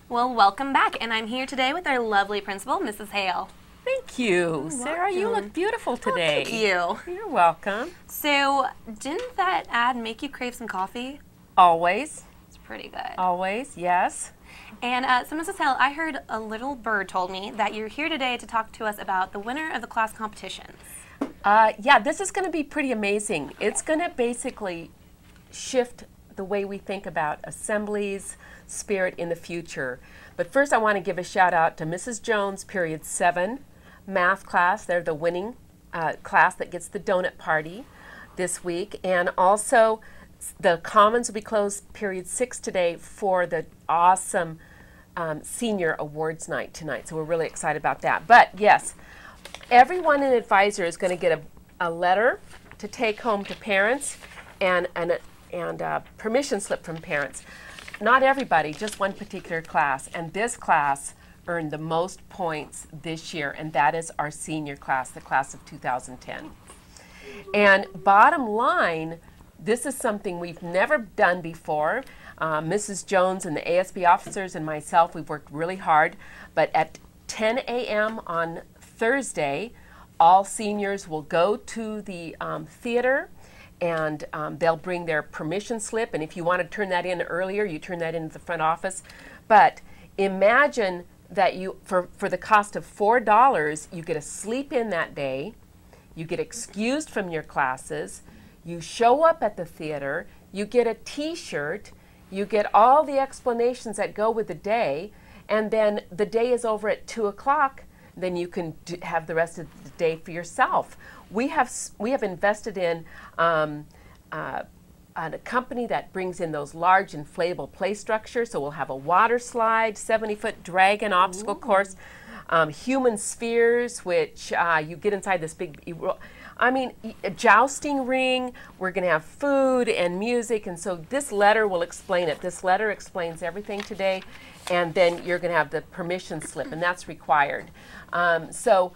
Well, welcome back, and I'm here today with our lovely principal, Mrs. Hale. Thank you. Sarah, you look beautiful today. Oh, thank you. You're welcome. So, didn't that ad make you crave some coffee? Always. It's pretty good. Always, yes. And so, Mrs. Hale, I heard a little bird told me that you're here today to talk to us about the winner of the class competitions. Yeah, this is going to be pretty amazing. It's going to basically shift the way we think about assemblies, spirit in the future. But first I want to give a shout out to Mrs. Jones, period 7, math class. They're the winning class that gets the donut party this week. And also the Commons will be closed period 6 today for the awesome senior awards night tonight. So we're really excited about that. But yes, everyone in Advisor is going to get a letter to take home to parents and a permission slip from parents. Not everybody, just one particular class. And this class earned the most points this year, and that is our senior class, the class of 2010. And bottom line, this is something we've never done before. Mrs. Jones and the ASB officers and myself, we've worked really hard, but at 10 a.m. on Thursday, all seniors will go to the theater, and they'll bring their permission slip, and if you want to turn that in earlier, you turn that into the front office. But imagine that you, for the cost of $4, you get to sleep in that day, you get excused from your classes, you show up at the theater, you get a t-shirt, you get all the explanations that go with the day, and then the day is over at 2 o'clock, then you can have the rest of the day for yourself. We have invested in a company that brings in those large inflatable play structures. So we'll have a water slide, 70-foot dragon obstacle course, human spheres, which you get inside this big, a jousting ring. We're going to have food and music, and so this letter will explain it. This letter explains everything today, and then you're going to have the permission slip, and that's required. So,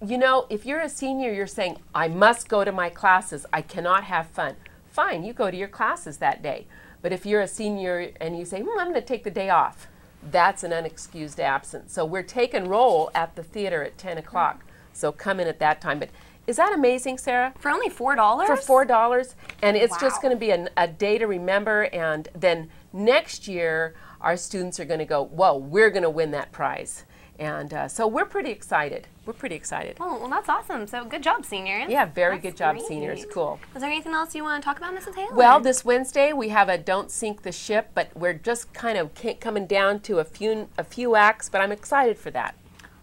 you know, if you're a senior, you're saying, I must go to my classes, I cannot have fun. Fine, you go to your classes that day. But if you're a senior and you say, I'm going to take the day off, that's an unexcused absence. So we're taking roll at the theater at 10 o'clock. So come in at that time. But is that amazing, Sarah? For only $4? For $4. And it's just going to be a day to remember. And then next year, our students are going to go, whoa, we're going to win that prize. And so we're pretty excited. We're pretty excited. Oh, well, that's awesome. So good job, seniors. Yeah, very good job, great. Seniors. Cool. Is there anything else you want to talk about, Mrs. Hale? Well, this Wednesday we have a Don't Sink the Ship, but we're just kind of coming down to a few acts, but I'm excited for that.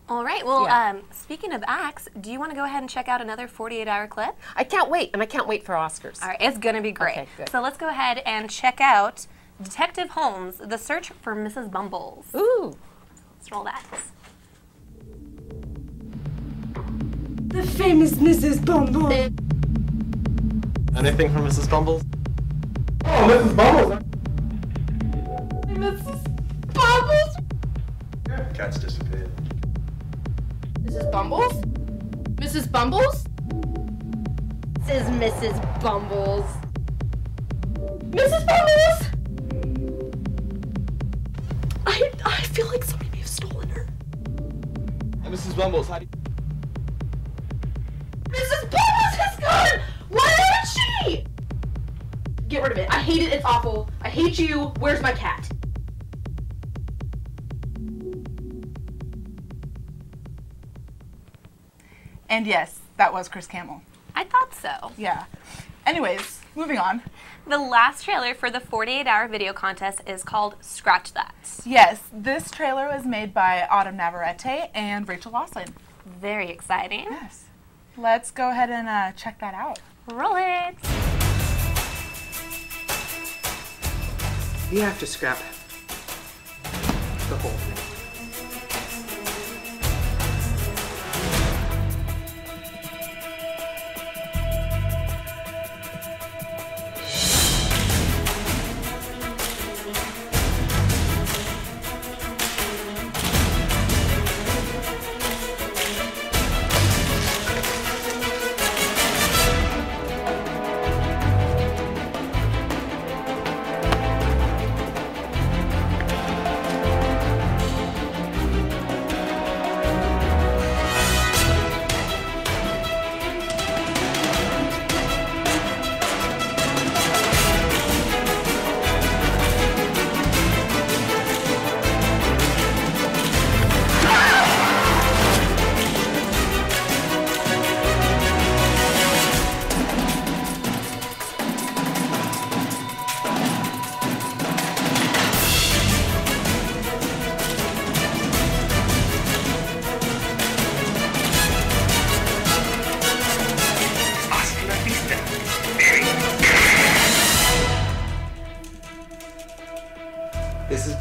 All right. Well, Yeah. Speaking of acts, do you want to go ahead and check out another 48-hour clip? I can't wait, and I can't wait for Oscars. All right. It's going to be great. Okay, good. So let's go ahead and check out Detective Holmes, The Search for Mrs. Bumbles. Ooh. Let's roll that. The famous Mrs. Bumble. Anything from Mrs. Bumbles? Oh, Mrs. Bumbles. Mrs. Bumbles? Cat's disappeared. Mrs. Bumbles? Mrs. Bumbles? This is Mrs. Bumbles. Mrs. Bumbles? I feel like somebody may have stolen her. Hey, Mrs. Bumbles, how do you... Mrs. Bumbles is gone! Why isn't she? Get rid of it. I hate it. It's awful. I hate you. Where's my cat? And yes, that was Chris Campbell. I thought so. Yeah. Anyways, moving on. The last trailer for the 48-hour video contest is called Scratch That. Yes, this trailer was made by Autumn Navarrete and Rachel Lawson. Very exciting. Yes. Let's go ahead and check that out. Roll it. You have to scrap the whole thing.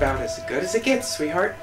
about as good as it gets, sweetheart.